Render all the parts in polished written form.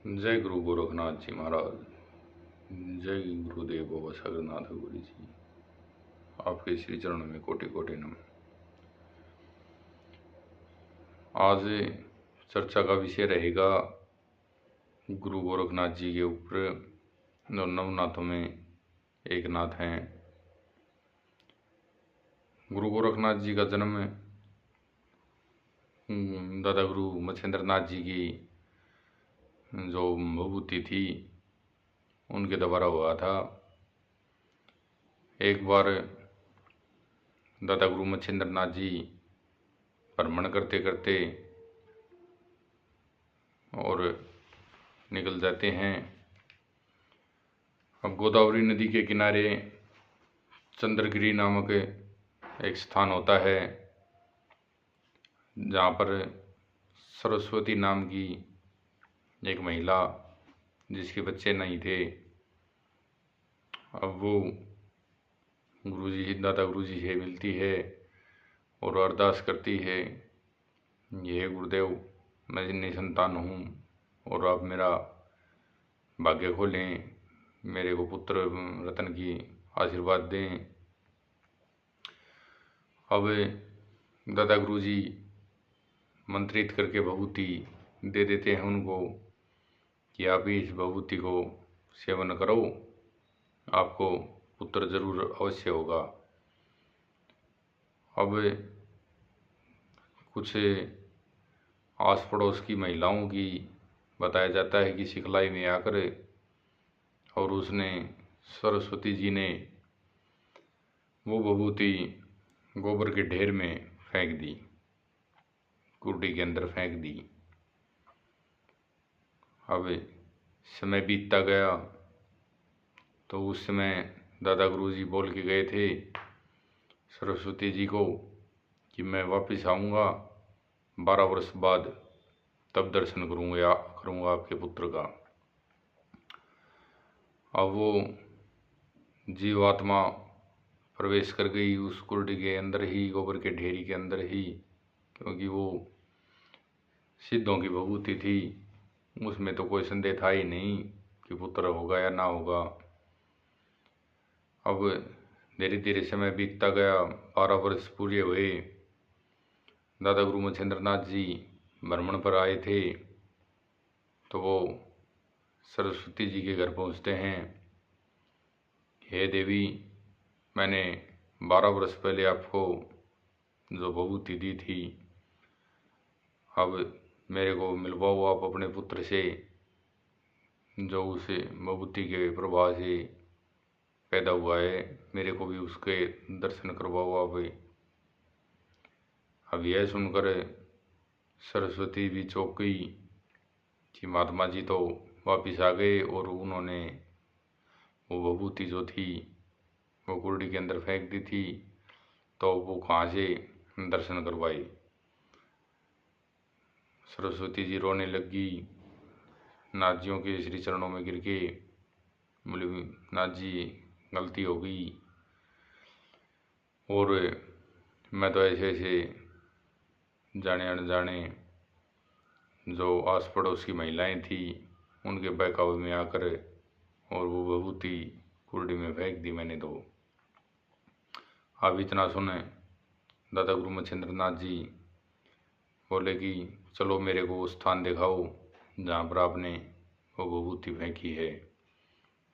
जय गुरु गोरखनाथ जी महाराज। जय गुरुदेव बाबा सागरनाथ गुरु जी। आपके श्री चरणों में कोटि कोटि नमन। आज चर्चा का विषय रहेगा गुरु गोरखनाथ जी के ऊपर, जो नवनाथों में एक नाथ हैं। गुरु गोरखनाथ जी का जन्म दादा गुरु मच्छिंद्र नाथ जी की जो विभूति थी उनके द्वारा हुआ था। एक बार दादा गुरु मच्छिंद्र नाथ जी भ्रमण करते करते और निकल जाते हैं। अब गोदावरी नदी के किनारे चंद्रगिरी नामक एक स्थान होता है, जहाँ पर सरस्वती नाम की एक महिला, जिसके बच्चे नहीं थे, अब वो दादा गुरुजी से मिलती है और अरदास करती है, यह गुरुदेव, मैं निसंतान हूँ और आप मेरा भाग्य खोलें, मेरे को पुत्र रतन की आशीर्वाद दें। अब दादा गुरुजी मंत्रित करके भभूति दे देते हैं उनको कि आप इस भभूति को सेवन करो, आपको पुत्र जरूर अवश्य होगा। अब कुछ आस पड़ोस की महिलाओं की बताया जाता है कि सिखलाई में आकर और उसने सरस्वती जी ने वो भभूति गोबर के ढेर में फेंक दी, कुर्डी के अंदर फेंक दी। अब समय बीतता गया तो उस समय दादा गुरुजी बोल के गए थे सरस्वती जी को कि मैं वापस आऊँगा 12 वर्ष बाद, तब दर्शन करूँगा आपके पुत्र का। अब वो जीवात्मा प्रवेश कर गई उस कुर्डी के अंदर ही, गोबर के ढेरी के अंदर ही, क्योंकि वो सिद्धों की भभूति थी, उसमें तो कोई संदेह था ही नहीं कि पुत्र होगा या ना होगा। अब धीरे धीरे समय बीतता गया, 12 वर्ष पूरे हुए। दादा गुरु मच्छिंद्र नाथ जी भ्रमण पर आए थे तो वो सरस्वती जी के घर पहुंचते हैं। हे देवी, मैंने 12 वर्ष पहले आपको जो भभूति दी थी, अब मेरे को मिलवाओ आप अपने पुत्र से, जो उस भभूति के प्रभाव से पैदा हुआ है, मेरे को भी उसके दर्शन करवाओ आप। अब यह सुनकर सरस्वती भी चौंक गई कि महात्मा जी तो वापिस आ गए और उन्होंने वो भभूति जो थी वो कुर्डी के अंदर फेंक दी थी, तो वो कहाँ से दर्शन करवाए। सरस्वती जी रोने लगी, नाथ जियों के श्री चरणों में गिर के बोले, नाथ जी गलती हो गई और मैं तो ऐसे ऐसे जाने अनजाने जो आस पड़ोस की महिलाएं थी उनके बहकावे में आकर और वो भभूति कुर्डी में फेंक दी मैंने तो। अब इतना सुने दादा गुरु मच्छिंद्र नाथ जी बोले कि चलो मेरे को वो स्थान दिखाओ जहाँ पर आपने वो भभूति फेंकी है,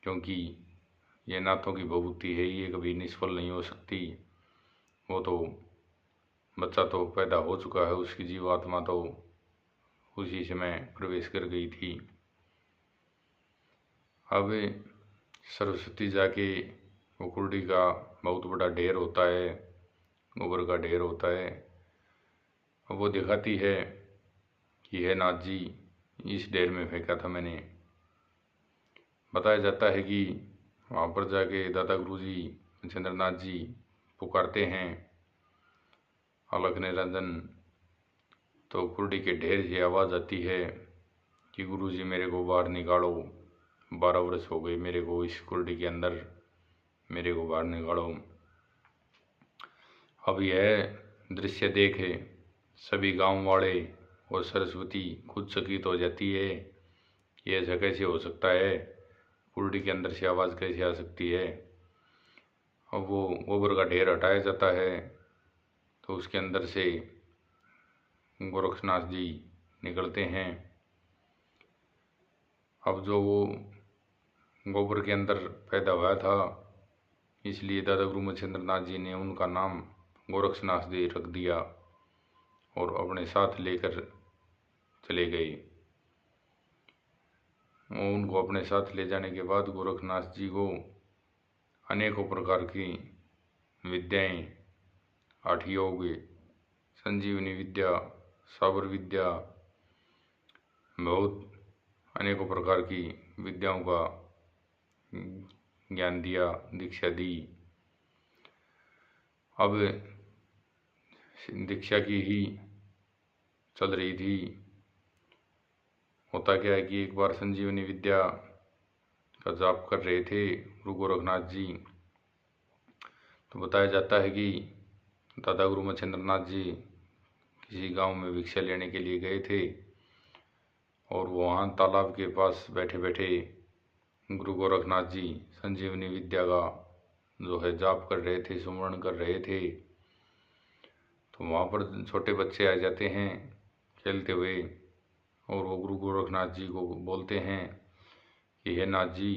क्योंकि ये नाथों की भभूति है, ये कभी निष्फल नहीं हो सकती। वो तो बच्चा तो पैदा हो चुका है, उसकी जीवात्मा तो उसी समय प्रवेश कर गई थी। अब सरस्वती जाके वो कुर्डी का बहुत बड़ा ढेर होता है, गोबर का ढेर होता है, वो दिखाती है कि है नाथ जी, इस ढेर में फेंका था मैंने। बताया जाता है कि वहाँ पर जाके दादा गुरुजी मच्छिंद्र नाथ जी पुकारते हैं अलख निरंजन, तो कुर्डी के ढेर से आवाज़ आती है कि गुरुजी मेरे को बाहर निकालो, 12 वर्ष हो गए मेरे को इस कुर्डी के अंदर, मेरे को बाहर निकालो। अब यह दृश्य देखे सभी गांव वाले और सरस्वती खुद चकित हो जाती है कि ऐसा कैसे हो सकता है, कुंडी के अंदर से आवाज़ कैसे आ सकती है। अब वो गोबर का ढेर हटाया जाता है तो उसके अंदर से गोरखनाथ जी निकलते हैं। अब जो वो गोबर के अंदर पैदा हुआ था, इसलिए दादा गुरु मच्छिंद्र नाथ जी ने उनका नाम गोरक्षनाथ जी रख दिया और अपने साथ लेकर चले गए। उनको अपने साथ ले जाने के बाद गोरखनाथ जी को अनेकों प्रकार की विद्याएं, आठ योग, संजीवनी विद्या, साबर विद्या, बहुत अनेकों प्रकार की विद्याओं का ज्ञान दिया, दीक्षा दी। अब दीक्षा की ही चल रही थी। होता क्या है कि एक बार संजीवनी विद्या का जाप कर रहे थे गुरु गोरखनाथ जी, तो बताया जाता है कि दादा गुरु मच्छिंद्र नाथ जी किसी गांव में भिक्षा लेने के लिए गए थे और वहाँ तालाब के पास बैठे बैठे गुरु गोरखनाथ जी संजीवनी विद्या का जो है जाप कर रहे थे, सुमरण कर रहे थे। तो वहाँ पर छोटे बच्चे आ जाते हैं खेलते हुए और वो गुरु गोरखनाथ जी को बोलते हैं कि हे नाथ जी,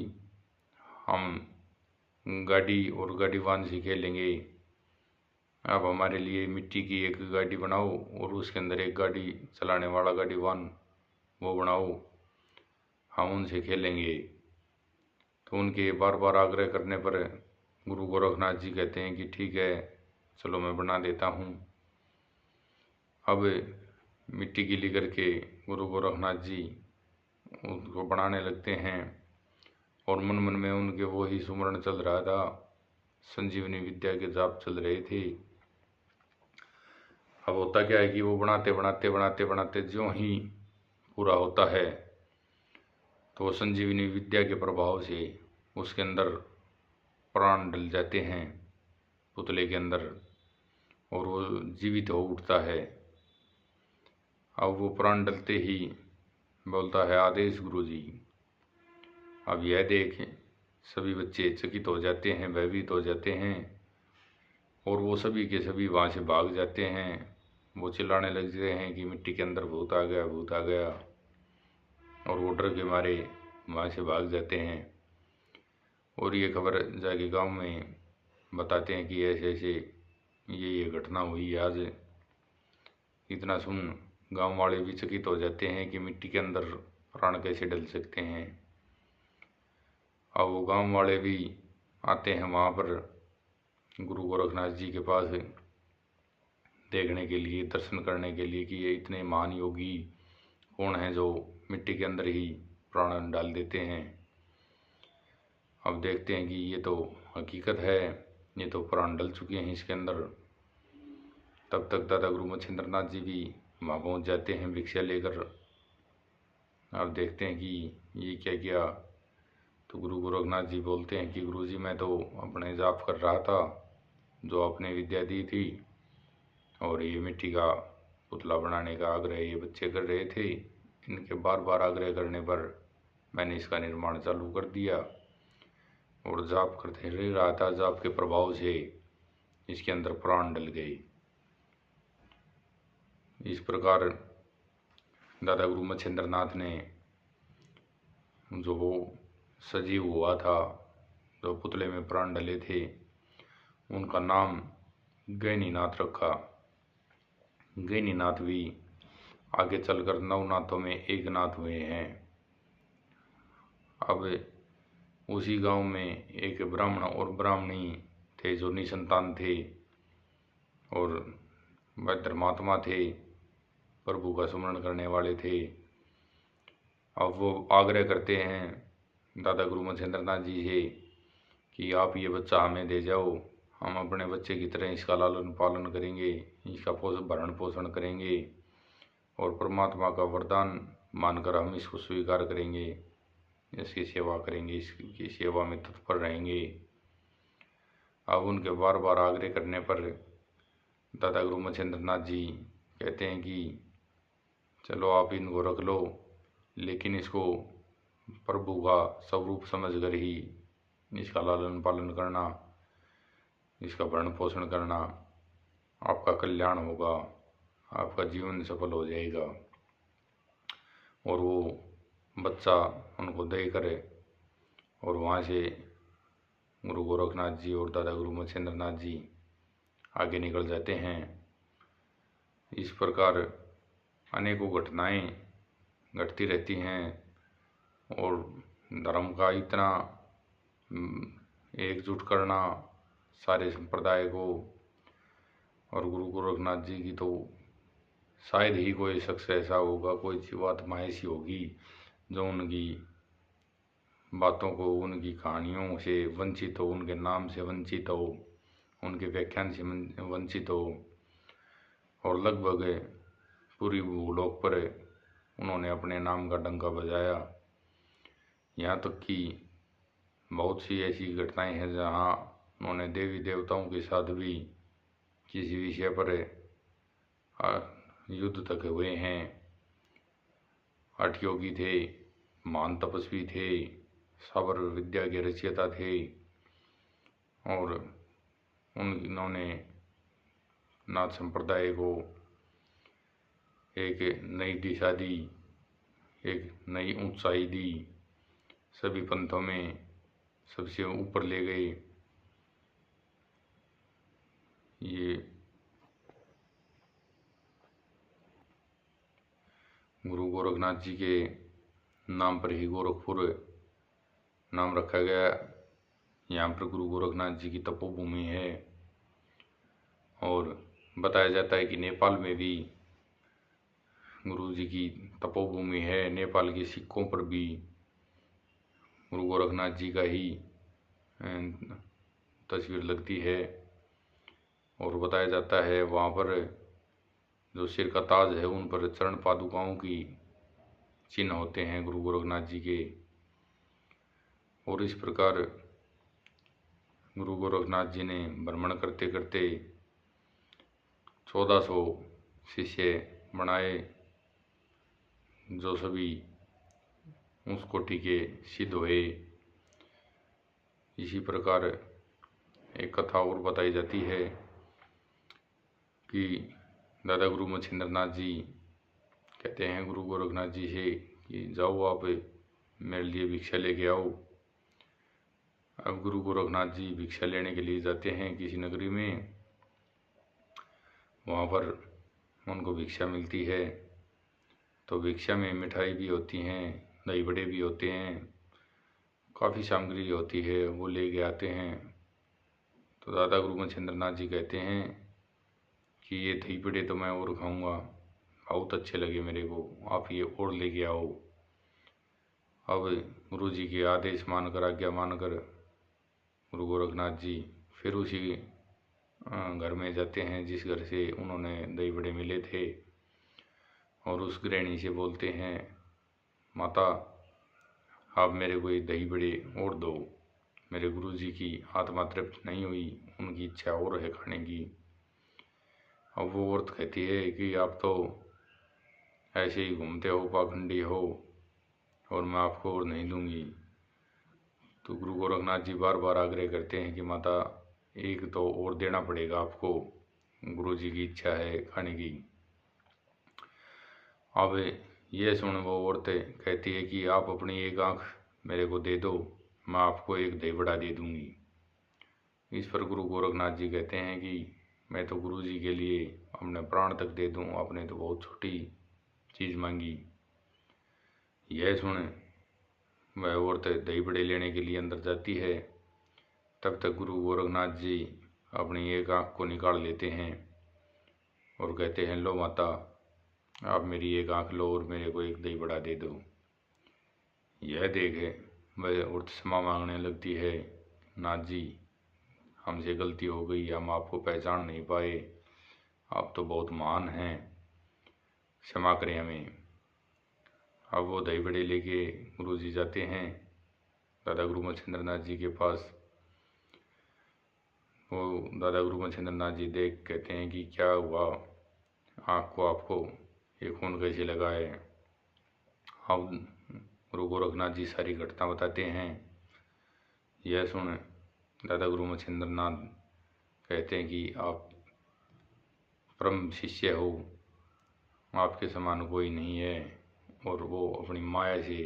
हम गाड़ी और गाड़ीवान से खेलेंगे, आप हमारे लिए मिट्टी की एक गाड़ी बनाओ और उसके अंदर एक गाड़ी चलाने वाला गाड़ीवान वो बनाओ, हम उनसे खेलेंगे। तो उनके बार बार आग्रह करने पर गुरु गोरखनाथ जी कहते हैं कि ठीक है, चलो मैं बना देता हूँ। अब मिट्टी गीली करके गुरु गोरखनाथ जी उसको बनाने लगते हैं और मन मन में उनके वो ही सुमरण चल रहा था, संजीवनी विद्या के जाप चल रहे थे। अब होता क्या है कि वो बनाते बनाते बनाते बनाते ज्यों ही पूरा होता है तो संजीवनी विद्या के प्रभाव से उसके अंदर प्राण डल जाते हैं पुतले के अंदर और वो जीवित हो उठता है। अब वो प्राण डलते ही बोलता है, आदेश गुरु जी। अब यह देख सभी बच्चे चकित हो जाते हैं, भयभीत हो जाते हैं और वो सभी के सभी वहाँ से भाग जाते हैं। वो चिल्लाने लगते हैं कि मिट्टी के अंदर भूत आ गया, भूत आ गया, और वो डर के मारे वहाँ से भाग जाते हैं। और ये खबर जाके गांव में बताते हैं कि ऐसे ऐसे ये घटना हुई आज। इतना सुन गांव वाले भी चकित हो जाते हैं कि मिट्टी के अंदर प्राण कैसे डल सकते हैं। अब वो गांव वाले भी आते हैं वहाँ पर गुरु गोरखनाथ जी के पास देखने के लिए, दर्शन करने के लिए कि ये इतने महान योगी कौन है जो मिट्टी के अंदर ही प्राण डाल देते हैं। अब देखते हैं कि ये तो हकीकत है, ये तो प्राण डल चुके हैं इसके अंदर। तब तक दादा गुरु मच्छिंद्र नाथ जी भी वहाँ पहुँच जाते हैं भिक्षा लेकर। अब देखते हैं कि ये क्या किया। तो गुरु गोरखनाथ जी बोलते हैं कि गुरु जी, मैं तो अपने जाप कर रहा था जो आपने विद्या दी थी, और ये मिट्टी का पुतला बनाने का आग्रह ये बच्चे कर रहे थे। इनके बार बार आग्रह करने पर मैंने इसका निर्माण चालू कर दिया और जाप करते रहा था। जाप के प्रभाव से इसके अंदर प्राण डल गए। इस प्रकार दादा गुरु मच्छिंद्र नाथ ने जो वो सजीव हुआ था, जो पुतले में प्राण डले थे, उनका नाम गैनीनाथ रखा। गैनीनाथ भी आगे चलकर नवनाथों में एक नाथ हुए हैं। अब उसी गांव में एक ब्राह्मण और ब्राह्मणी थे जो निसंतान थे और वह धर्मात्मा थे, प्रभु का स्मरण करने वाले थे। अब वो आग्रह करते हैं दादा गुरु मच्छिंद्र नाथ जी से कि आप ये बच्चा हमें दे जाओ, हम अपने बच्चे की तरह इसका लालन पालन करेंगे, इसका भरण पोषण करेंगे और परमात्मा का वरदान मानकर हम इसको स्वीकार करेंगे, इसकी सेवा करेंगे, इसकी सेवा में तत्पर रहेंगे। अब उनके बार बार आग्रह करने पर दादा गुरु मच्छिंद्र नाथ जी कहते हैं कि चलो आप इनको रख लो, लेकिन इसको प्रभु का स्वरूप समझकर ही इसका लालन पालन करना, इसका भरण पोषण करना, आपका कल्याण होगा, आपका जीवन सफल हो जाएगा। और वो बच्चा उनको दे करे और वहाँ से गुरु गोरखनाथ जी और दादा गुरु मच्छिंद्र नाथ जी आगे निकल जाते हैं। इस प्रकार अनेकों घटनाएं घटती रहती हैं और धर्म का इतना एकजुट करना सारे संप्रदाय को। और गुरु गोरखनाथ जी की तो शायद ही कोई शख्स ऐसा होगा, कोई जीवात्मा ऐसी होगी जो उनकी बातों को, उनकी कहानियों से वंचित हो, उनके नाम से वंचित हो, उनके व्याख्यान से वंचित हो। और लगभग पूरी भूलोक पर उन्होंने अपने नाम का डंका बजाया। यहाँ तक कि बहुत सी ऐसी घटनाएं हैं जहाँ उन्होंने देवी देवताओं के साथ भी किसी विषय पर युद्ध तक हुए हैं। हठ योगी थे, महान तपस्वी थे, साबर विद्या के रचयिता थे और उन्होंने नाथ संप्रदाय को एक नई दिशा दी, एक नई ऊंचाई दी, सभी पंथों में सबसे ऊपर ले गए। ये गुरु गोरखनाथ जी के नाम पर ही गोरखपुर नाम रखा गया। यहाँ पर गुरु गोरखनाथ जी की तपोभूमि है और बताया जाता है कि नेपाल में भी गुरु जी की तपोभूमि है। नेपाल के सिक्कों पर भी गुरु गोरखनाथ जी का ही तस्वीर लगती है और बताया जाता है वहाँ पर जो सिर का ताज है उन पर चरण पादुकाओं की चिन्ह होते हैं गुरु गोरखनाथ जी के। और इस प्रकार गुरु गोरखनाथ जी ने भ्रमण करते करते 1400 शिष्य बनाए जो सभी उस कोटि के सिद्ध हुए। इसी प्रकार एक कथा और बताई जाती है कि दादा गुरु मच्छिंद्र नाथ जी कहते हैं गुरु गोरखनाथ जी से कि जाओ आप मेरे लिए भिक्षा लेके आओ। अब गुरु गोरखनाथ जी भिक्षा लेने के लिए जाते हैं किसी नगरी में। वहाँ पर उनको भिक्षा मिलती है तो भिक्षा में मिठाई भी होती हैं, दही बड़े भी होते हैं, काफ़ी सामग्री होती है, वो ले के आते हैं। तो दादा गुरु मच्छिंद्र नाथ जी कहते हैं कि ये दही बड़े तो मैं और खाऊंगा, बहुत अच्छे लगे मेरे को, आप ये और लेके आओ। अब गुरु जी के आदेश मानकर, आज्ञा मानकर गुरु गोरखनाथ जी फिर उसी घर में जाते हैं जिस घर से उन्होंने दही बड़े मिले थे और उस गृहिणी से बोलते हैं, माता आप मेरे को ये दही बड़े और दो, मेरे गुरु जी की आत्मा तृप्त नहीं हुई, उनकी इच्छा और है खाने की। अब वो औरत कहती है कि आप तो ऐसे ही घूमते हो, पाखंडी हो और मैं आपको और नहीं दूंगी। तो गुरु गोरखनाथ जी बार बार आग्रह करते हैं कि माता एक तो और देना पड़ेगा आपको, गुरु जी की इच्छा है खाने की। अब ये सुन वो औरत कहती है कि आप अपनी एक आंख मेरे को दे दो, मैं आपको एक दही बड़ा दे दूंगी। इस पर गुरु गोरखनाथ जी कहते हैं कि मैं तो गुरु जी के लिए अपने प्राण तक दे दूं, आपने तो बहुत छोटी चीज़ मांगी। यह सुन वह औरत दही बड़े लेने के लिए अंदर जाती है। तब तक गुरु गोरखनाथ जी अपनी एक आंख को निकाल लेते हैं और कहते हैं, लो माता आप मेरी एक आंख लो और मेरे को एक दही बड़ा दे दो। यह देखे वह औरत क्षमा मांगने लगती है, नाथ जी हमसे गलती हो गई, हम आपको पहचान नहीं पाए, आप तो बहुत महान हैं, क्षमा करें हमें। अब वो दही बड़े लेके गुरु जी जाते हैं दादा गुरु मच्छिंद्र नाथ जी के पास। वो दादा गुरु मच्छिंद्र नाथ जी देख कहते हैं कि क्या हुआ, आँख को आपको ये खून कैसे लगा है। अब गुरु गोरखनाथ जी सारी घटना बताते हैं। यह सुन दादा गुरु मच्छिंद्र नाथ कहते हैं कि आप परम शिष्य हो, आपके समान कोई नहीं है। और वो अपनी माया से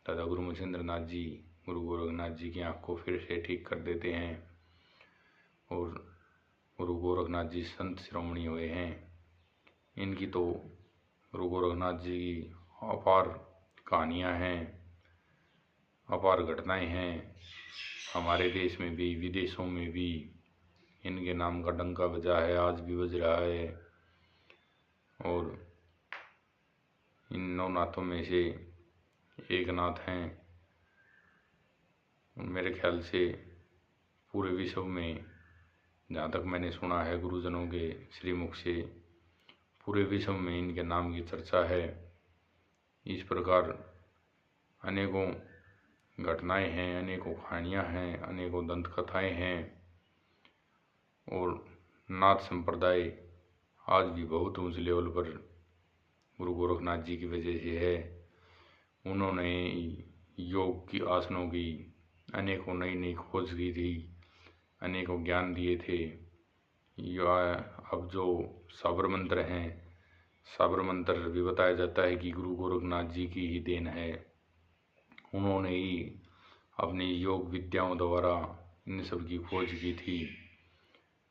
दादा गुरु मच्छिंद्र नाथ जी गुरु गोरखनाथ जी की आँख को फिर से ठीक कर देते हैं। और गुरु गोरखनाथ जी संत शिरोमणि हुए हैं। इनकी तो गुरु गोरखनाथ जी की अपार कहानियाँ हैं, अपार घटनाएं हैं। हमारे देश में भी विदेशों में भी इनके नाम का डंका बजा है, आज भी बज रहा है। और इन 9 नाथों में से एक नाथ हैं, मेरे ख्याल से पूरे विश्व में, जहाँ तक मैंने सुना है गुरुजनों के श्रीमुख से, पूरे विश्व में इनके नाम की चर्चा है। इस प्रकार अनेकों घटनाएं हैं, अनेकों कहानियाँ हैं, अनेकों दंत कथाएँ हैं। और नाथ संप्रदाय आज भी बहुत ऊंच लेवल पर गुरु गोरखनाथ जी की वजह से है। उन्होंने योग की, आसनों की अनेकों नई नई खोज की थी, अनेकों ज्ञान दिए थे। अब जो साबर मंत्र हैं, साबर मंत्र भी बताया जाता है कि गुरु गोरखनाथ जी की ही देन है। उन्होंने ही अपनी योग विद्याओं द्वारा इन सब की खोज की थी।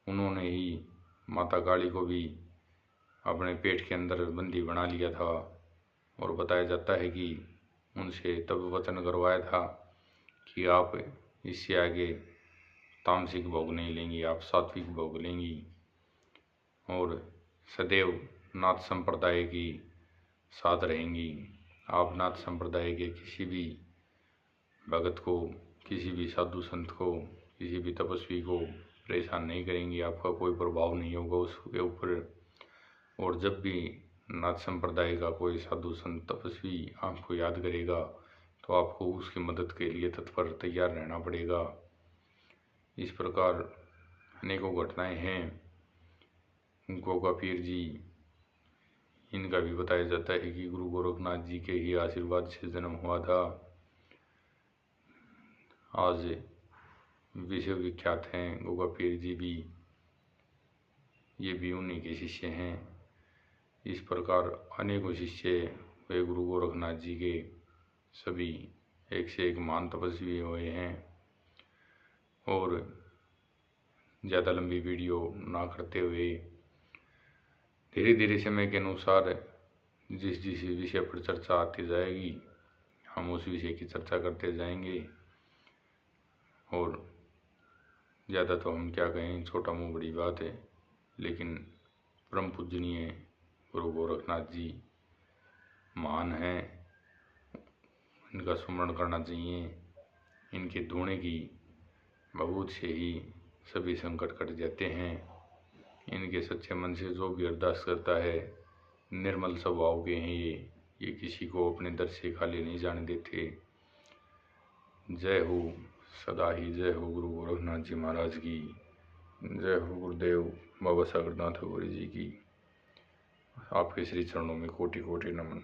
उन्होंने ही माता काली को भी अपने पेट के अंदर बंदी बना लिया था। और बताया जाता है कि उनसे तब वचन करवाया था कि आप इससे आगे तामसिक भोग नहीं लेंगी, आप सात्विक भोग लेंगी। और सदैव नाथ संप्रदाय की साथ रहेंगी। आप नाथ संप्रदाय के किसी भी भगत को, किसी भी साधु संत को, किसी भी तपस्वी को परेशान नहीं करेंगी, आपका कोई प्रभाव नहीं होगा उसके ऊपर। और जब भी नाथ संप्रदाय का कोई साधु संत तपस्वी आपको याद करेगा तो आपको उसकी मदद के लिए तत्पर तैयार रहना पड़ेगा। इस प्रकार अनेकों घटनाएं हैं। गोगा पीर जी, इनका भी बताया जाता है कि गुरु गोरखनाथ जी के ही आशीर्वाद से जन्म हुआ था। आज विश्व विख्यात हैं गोगा पीर जी भी, ये भी उन्हीं के शिष्य हैं। इस प्रकार अनेकों शिष्य वे गुरु गोरखनाथ जी के, सभी एक से एक महान तपस्वी हुए हैं। और ज़्यादा लंबी वीडियो ना करते हुए धीरे धीरे समय के अनुसार जिस जिस विषय पर चर्चा आती जाएगी हम उस विषय की चर्चा करते जाएंगे। और ज़्यादा तो हम क्या कहें, छोटा मुँह बड़ी बात है। लेकिन परम पूजनीय गुरु गोरखनाथ जी महान हैं, इनका स्मरण करना चाहिए। इनके धुएं की बहुत से ही सभी संकट कट जाते हैं। इनके सच्चे मन से जो भी अरदास करता है, निर्मल स्वभाव के हैं ये किसी को अपने दर से खाली नहीं जाने देते। जय हो, सदा ही जय हो गुरु गोरखनाथ जी महाराज की। जय हो गुरुदेव बाबा सागरनाथ गौरी जी की। आपके श्री चरणों में कोटि कोटि नमन।